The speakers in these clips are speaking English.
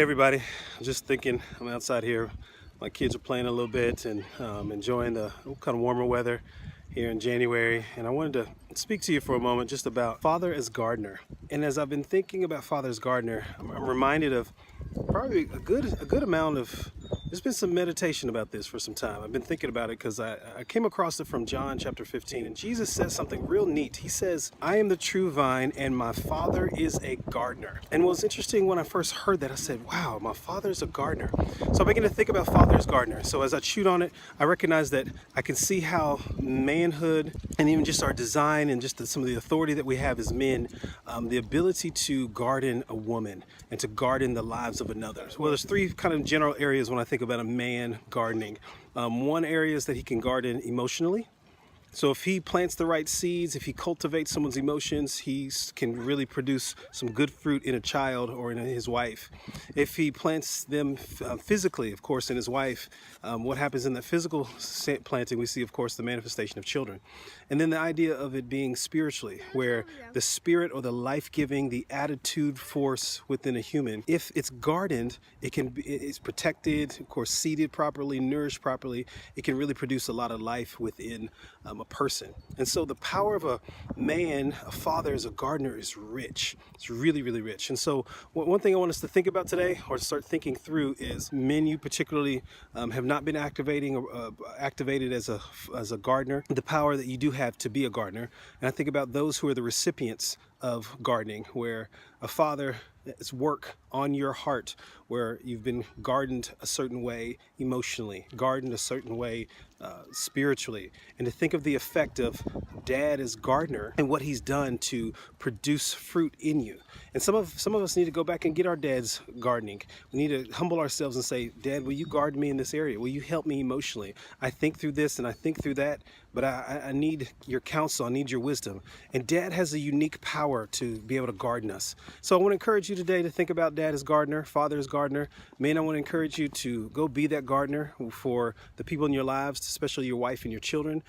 Hey everybody, I'm just thinking, I'm outside here. My kids are playing a little bit and enjoying the kind of warmer weather here in January. And I wanted to speak to you for a moment just about Father as Gardener. And as I've been thinking about Father as Gardener, I'm reminded of probably a good amount of, there's been some meditation about this for some time. I've been thinking about it because I came across it from John chapter 15, and Jesus says something real neat. He says, I am the true vine and my Father is a gardener. And what was interesting when I first heard that, I said, wow, my Father's a gardener. So I began to think about Father as gardener. So as I chewed on it, I recognized that I can see how manhood and even just our design and just some of the authority that we have as men, the ability to garden a woman and to garden the lives of another. Well, there's three kind of general areas when I think about a man gardening. One area is that he can garden emotionally. So if he plants the right seeds, if he cultivates someone's emotions, he can really produce some good fruit in a child or in his wife. If he plants them physically, of course, in his wife, what happens in that physical planting, we see, of course, the manifestation of children. And then the idea of it being spiritually, where the spirit or the life-giving, the attitude force within a human, if it's gardened, it's protected, of course, seeded properly, nourished properly, it can really produce a lot of life within a person. And so the power of a man, a father as a gardener, is rich. It's really, really rich. And so one thing I want us to think about today, or to start thinking through, is men, you particularly have not been activated as a gardener, the power that you do have to be a gardener. And I think about those who are the recipients of gardening, where a father's work on your heart, where you've been gardened a certain way emotionally, gardened a certain way spiritually, and to think of the effect of dad as gardener and what he's done to produce fruit in you. And some of us need to go back and get our dads gardening. We need to humble ourselves and say, Dad, will you garden me in this area? Will you help me emotionally? I think through this and I think through that, but I need your counsel, I need your wisdom. And Dad has a unique power to be able to garden us. So I want to encourage you today to think about Dad as gardener, Father as gardener. Men, I want to encourage you to go be that gardener for the people in your lives, especially your wife and your children.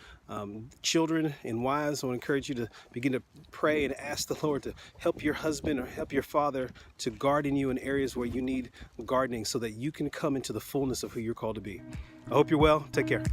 Children and wives, I want to encourage you to begin to pray and ask the Lord to help your husband or help your father to garden you in areas where you need gardening so that you can come into the fullness of who you're called to be. I hope you're well. Take care.